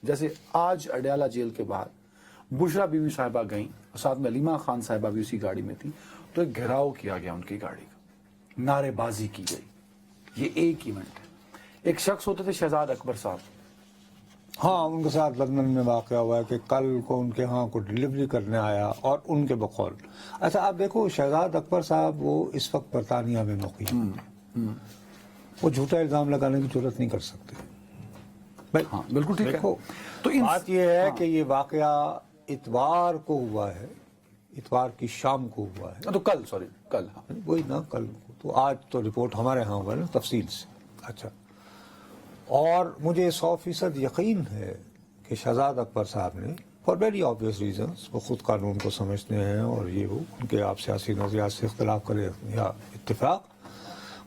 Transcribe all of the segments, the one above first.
جیسے آج اڈیالہ جیل کے بعد بشرا بی بی صاحبہ گئیں، ساتھ میں علیمہ خان صاحبہ بھی اسی گاڑی میں تھی، تو ایک گھیراؤ کیا گیا ان کی گاڑی کا، نعرے بازی کی گئی۔ یہ ایک ایونٹ ہے۔ ایک شخص ہوتے تھے شہزاد اکبر صاحب، ہاں ان کے ساتھ لندن میں واقعہ ہوا ہے کہ کل کو ان کے ہاں کو ڈلیوری کرنے آیا اور ان کے بقول۔ اچھا آپ دیکھو شہزاد اکبر صاحب وہ اس وقت برطانیہ میں مقیم، وہ جھوٹا الزام لگانے کی ضرورت نہیں کر سکتے۔ ہاں بالکل ٹھیک ہے۔ دیکھو تو بات یہ ہے کہ یہ واقعہ اتوار کو ہوا ہے، اتوار کی شام کو ہوا ہے، تو کل کل ہاں وہی نا کل کو، تو آج تو رپورٹ ہمارے ہاں ہوا ہے نا تفصیل سے۔ اچھا، اور مجھے 100% یقین ہے کہ شہزاد اکبر صاحب نے فار ویری آبویس ریزنس، وہ خود قانون کو سمجھتے ہیں اور یہ وہ ان کے آپ سیاسی نظریات سے اختلاف کرے یا اتفاق،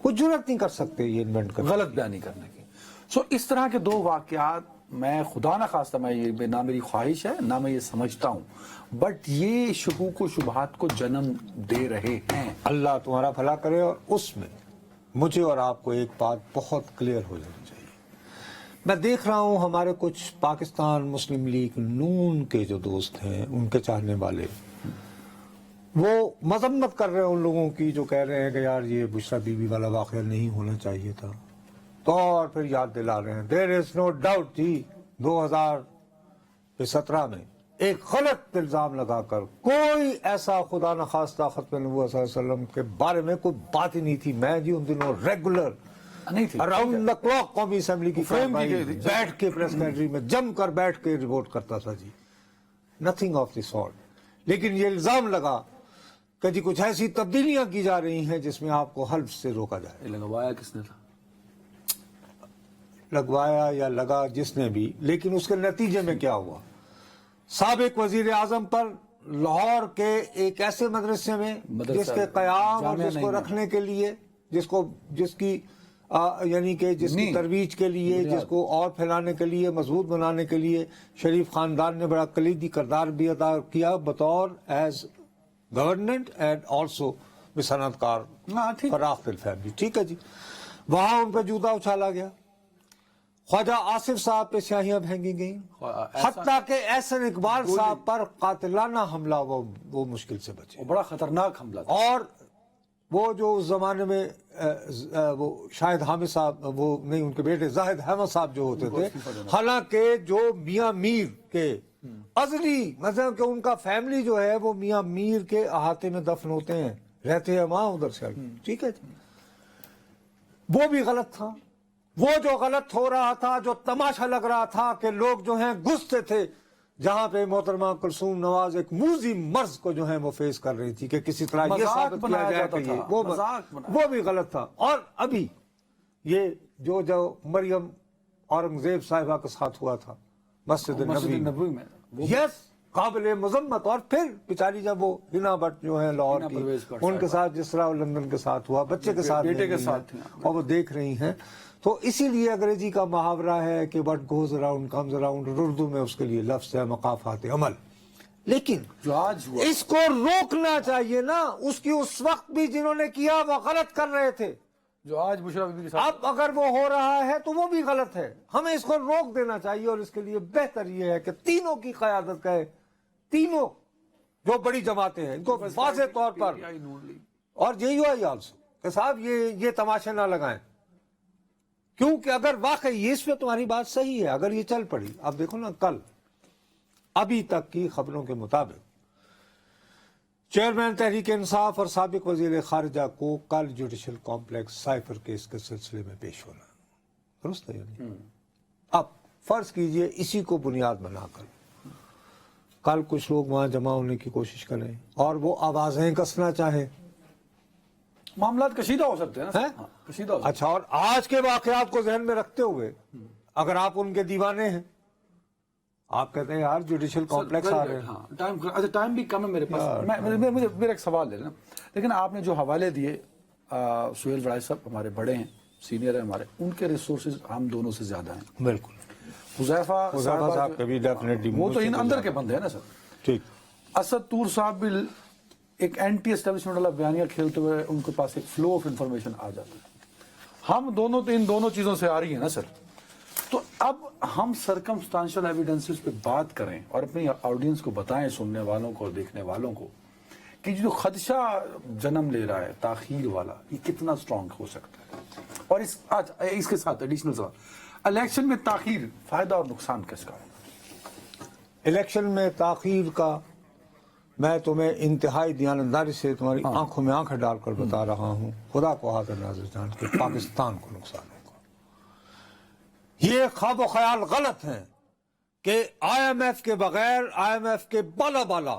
وہ جرأت نہیں کر سکتے یہ انوینٹ کرنے، غلط بیانی کرنے کی۔ سو اس طرح کے دو واقعات میں خدا نہ خواستہ، میں یہ نہ میری خواہش ہے نہ میں یہ سمجھتا ہوں، بٹ یہ شکوک و شبہات کو جنم دے رہے ہیں۔ اللہ تمہارا بھلا کرے۔ اور اس میں مجھے اور آپ کو ایک بات بہت کلیئر ہو جانی چاہیے۔ میں دیکھ رہا ہوں ہمارے کچھ پاکستان مسلم لیگ نون کے جو دوست ہیں، ان کے چاہنے والے، وہ مذمت کر رہے ہیں ان لوگوں کی جو کہہ رہے ہیں کہ یار یہ بشرا بی بی والا واقعہ نہیں ہونا چاہیے تھا، تو اور پھر یاد دلا رہے ہیں دیر از نو ڈاؤٹ جی 2017 میں ایک غلط الزام لگا کر کوئی ایسا خدا نخواستہ ختم نبوت صلی اللہ علیہ وسلم کے بارے میں کوئی بات ہی نہیں تھی۔ میں جی ان دنوں ریگولر نہیں تھی اراؤنڈ دا کلاک قومی اسمبلی کی فریم کی گئی تھی، بیٹھ کے پریس گیلری میں جم کر بیٹھ کے رپورٹ کرتا تھا جی، نتھنگ آف دی سارٹ۔ لیکن یہ الزام لگا کہ جی کچھ ایسی تبدیلیاں کی جا رہی ہیں جس میں آپ کو حلف سے روکا جائے۔ یہ لگوایا کس نے تھا؟ لگوایا یا لگا جس نے بھی، لیکن اس کے نتیجے میں کیا ہوا؟ سابق وزیر اعظم پر لاہور کے ایک ایسے مدرسے میں جس کے قیام اور جس کو رکھنے کے لیے، جس کی یعنی کہ جس کی ترویج کے لیے، جس کو اور پھیلانے کے لیے، مضبوط بنانے کے لیے شریف خاندان نے بڑا کلیدی کردار بھی ادا کیا بطور ایز گورنمنٹ اینڈ آلسو صنعت کار فراخت الفیملی۔ ٹھیک ہے جی، وہاں ان پہ جوتا اچھالا گیا، خواجہ آصف صاحب پہ سیاہیاں پھینکی گئیں، حتیٰ کہ احسن اقبال صاحب پر قاتلانہ حملہ وہ مشکل سے بچے، بڑا خطرناک حملہ تھا۔ اور وہ جو اس زمانے میں وہ شاہد حامد صاحب، وہ نہیں ان کے بیٹے زاہد احمد صاحب جو ہوتے تھے، حالانکہ جو میاں میر کے ازلی مطلب کہ ان کا فیملی جو ہے وہ میاں میر کے احاطے میں دفن ہوتے ہیں، رہتے ہیں وہاں ادھر سے۔ ٹھیک ہے جی، وہ بھی غلط تھا۔ وہ جو غلط ہو رہا تھا، جو تماشا لگ رہا تھا کہ لوگ جو ہیں گھستے تھے جہاں پہ محترمہ کلثوم نواز ایک موذی مرض کو جو ہے وہ فیس کر رہی تھی کہ کسی طرح یہ ثابت کیا جائے کہ وہ بھی غلط تھا۔ اور ابھی یہ جو مریم اورنگزیب صاحبہ کے ساتھ ہوا تھا مسجد نبوی میں، یس قابل مذمت۔ اور پھر بیچاری جب وہ ہنا بٹ جو ہے لاہور کی، ان کے ساتھ جس طرح لندن کے ساتھ ہوا، بچے کے ساتھ، بیٹے کے ساتھ، اور وہ دیکھ رہی ہیں، تو اسی لیے انگریزی کا محاورہ ہے کہ what goes around comes around، Urdu میں اس کے لیے لفظ ہے مقافات عمل۔ لیکن جو آج ہوا اس کو روکنا چاہیے نا، اس کی اس وقت بھی جنہوں نے کیا وہ غلط کر رہے تھے، جو آج بشرا بی بی کے ساتھ، اب اگر وہ ہو رہا ہے تو وہ بھی غلط ہے۔ ہمیں اس کو روک دینا چاہیے، اور اس کے لیے بہتر یہ ہے کہ تینوں کی قیادت کرے، تینوں جو بڑی جماعتیں ہیں ان کو واضح طور پر، اور JUI آلسو کہ صاحب یہ تماشے نہ لگائیں، کیونکہ اگر واقعی اس پہ تمہاری بات صحیح ہے، اگر یہ چل پڑی، اب دیکھو نا کل ابھی تک کی خبروں کے مطابق چیئرمین تحریک انصاف اور سابق وزیر خارجہ کو کل جوڈیشل کمپلیکس سائفر کیس کے سلسلے میں پیش ہونا، درست ہے یعنی؟ اب فرض کیجئے اسی کو بنیاد بنا کر کل کچھ لوگ وہاں جمع ہونے کی کوشش کریں اور وہ آوازیں کسنا چاہیں، معاملات کشیدہ ہو سکتے ہیں نا، کشیدہ ہو سکتے ہیں۔ اچھا، اور آج کے واقعات کو ذہن میں رکھتے ہوئے اگر آپ ان کے دیوانے ہیں، آپ کہتے ہیں یار جوڈیشل کمپلیکس آ رہے ہیں، ٹائم بھی کم ہے میرے پاس، میرا ایک سوال ہے نا، لیکن آپ نے جو حوالے دیے، سہیل وڑائی صاحب ہمارے بڑے ہیں، سینئر ہیں ہمارے، ان کے ریسورسز ہم دونوں سے زیادہ ہیں۔ بالکل، حذیفہ صاحب کے بھی ڈیفینیٹلی، وہ تو ان اندر کے بندے ہیں نا سر۔ ٹھیک، اسد طور صاحب بھی ایک اینٹی اسٹیبلشمنٹ والا بیانیہ کھیلتے ہوئے ان کے پاس ایک فلو آف انفارمیشن آ جاتا ہے۔ ہم دونوں تو ان دونوں چیزوں سے آ رہی ہیں نا سر۔ تو اب ہم سرکمسٹانشل ایویڈنسز پہ بات کریں اور اپنی آڈینس کو بتائیں, سننے والوں کو اور دیکھنے والوں کو, کہ جو خدشہ جنم لے رہا ہے تاخیر والا, یہ کتنا سٹرونگ ہو سکتا ہے. اور اس کے ساتھ ایڈیشنل سوال, الیکشن میں تاخیر فائدہ اور نقصان کس کا ہے؟ الیکشن میں تاخیر کا میں تمہیں انتہائی دیانتداری سے تمہاری آنکھوں میں آنکھیں ڈال کر بتا رہا ہوں, خدا کو حاضر ناظر جان کہ پاکستان کو نقصان ہوگا. یہ خواب و خیال غلط ہیں کہ آئی ایم ایف کے بغیر, آئی ایم ایف کے بالا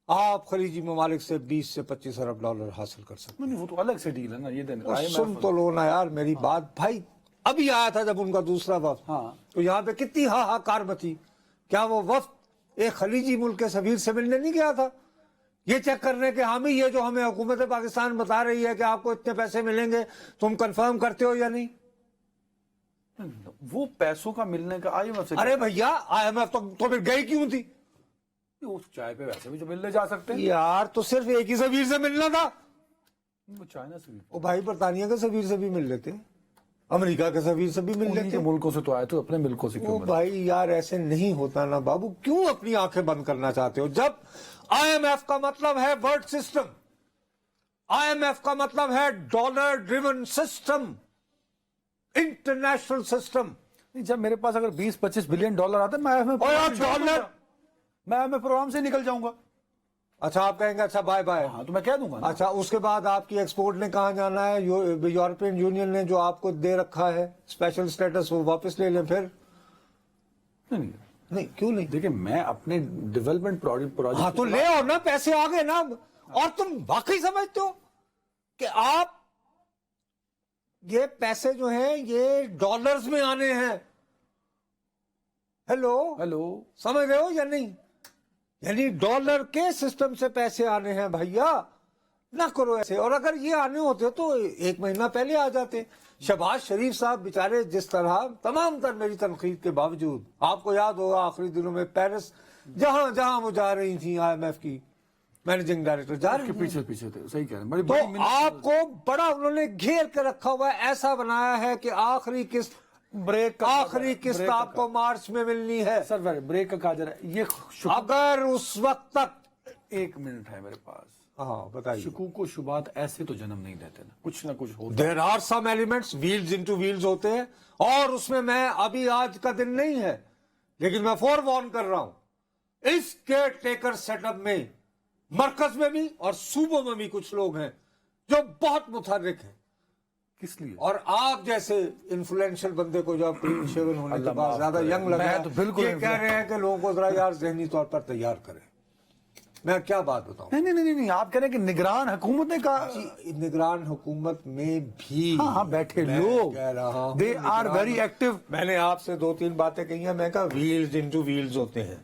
آپ خلیجی ممالک سے 20 سے 25 ارب ڈالر حاصل کر سکتے ہیں. وہ تو الگ سے ڈیل ہے نا, یہ دینا. سن تو لو نا یار میری بات. بھائی ابھی آیا تھا جب ان کا دوسرا وفد, تو یہاں پہ کتنی ہاہاکار مچی. کیا وہ وفد ایک خلیجی ملک کے سفیر سے ملنے نہیں گیا تھا یہ چیک کرنے کے حامی یہ جو ہمیں حکومت پاکستان بتا رہی ہے کہ آپ کو اتنے پیسے ملیں گے, تم کنفرم کرتے ہو یا نہیں؟ وہ پیسوں کا ملنے کا آئی ایم ایف سے, ارے بھیا آئی ایم ایف تو پھر گئی کیوں تھی اس چائے پہ ویسے بھی جو ملنے جا سکتے ہیں یار؟ تو صرف ایک ہی سفیر سے ملنا تھا. وہ چائنا سے بھی, وہ بھائی برطانیہ کے سفیر سے بھی مل لیتے, امریکہ کے سفیر سے بھی مل انہی لیتے. کے ملکوں سے تو آئے تو اپنے ملکوں سے کیوں وہ ملے؟ بھائی یار ایسے نہیں ہوتا نا بابو, کیوں اپنی آنکھیں بند کرنا چاہتے ہو؟ جب آئی ایم ایف کا مطلب ہے world system, I M F کا مطلب ہے dollar driven system, international system. جب میرے پاس اگر 20-25 بلین ڈالر آتا ہے میں پروگرام سے نکل جاؤں گا. اچھا آپ کہیں گے اچھا بائے بائے, ہاں تو میں کہہ دوں گا. اچھا اس کے بعد آپ کی ایکسپورٹ نے کہاں جانا ہے؟ یورپین یونین نے جو آپ کو دے رکھا ہے اسپیشل سٹیٹس, وہ واپس لے لیں پھر؟ نہیں کیوں نہیں؟ دیکھیں میں اپنے ڈیولپمنٹ پروجیکٹ, ہاں تو لے آؤ نا, پیسے آ گئے نا. اور تم واقعی سمجھتے ہو کہ آپ یہ پیسے جو ہیں یہ ڈالرز میں آنے ہیں؟ ہیلو سمجھ رہے ہو یا نہیں؟ یعنی ڈالر کے سسٹم سے پیسے آنے ہیں بھیا, نہ کرو ایسے. اور اگر یہ آنے ہوتے تو 1 مہینہ پہلے آ جاتے. شہباز شریف صاحب بیچارے جس طرح تمام تر میری تنقید کے باوجود, آپ کو یاد ہوگا آخری دنوں میں پیرس جہاں وہ جا رہی تھیں آئی ایم ایف کی مینیجنگ ڈائریکٹر جا رہے پیچھے تھے, صحیح کہہ رہے ہیں. تو آپ کو بڑا انہوں نے گھیر کے رکھا ہوا ہے, ایسا بنایا ہے کہ آخری قسط آپ کو مارچ میں ملنی ہے. سر بریک کا کہا جا رہا ہے یہ اگر اس وقت تک 1 منٹ ہے میرے پاس. ہاں بتائیے. شکوک و شبہات ایسے تو جنم نہیں دیتے نا, کچھ نہ کچھ ہوتا. There are some elements, wheels into wheels ہوتے ہیں, اور اس میں ابھی آج کا دن نہیں ہے لیکن میں فور وارن کر رہا ہوں, اس کیئر ٹیکر سیٹ اپ میں مرکز میں بھی اور صوبوں میں بھی کچھ لوگ ہیں جو بہت متحرک ہیں. کس لیے؟ اور آپ جیسے انفلوئنشل بندے کو جب کلین شیون ہونے کے بعد زیادہ ینگ لگا تو بالکل یہ کہہ رہے ہیں کہ لوگوں کو ذرا یار ذہنی طور پر تیار کریں. میں کیا بات بتاؤں؟ نہیں آپ کہہ رہے ہیں کہ نگران حکومت نے کہا. نگران حکومت میں بھی ہاں بیٹھے لوگ کہہ رہا ہوں دے آر ویری ایکٹیو. میں نے آپ سے 2-3 باتیں کہی ہیں, میں کہا ویلز انٹو ویلز ہوتے ہیں.